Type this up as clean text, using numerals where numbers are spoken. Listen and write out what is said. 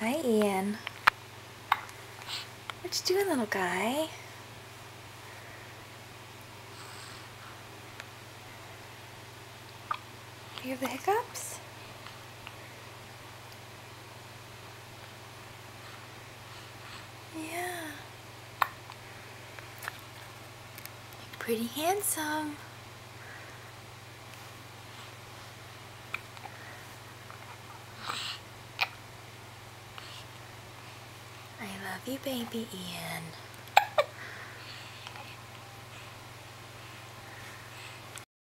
Hi, Ian. What you doing, little guy? You have the hiccups? Yeah. You're pretty handsome. I love you, baby Ian.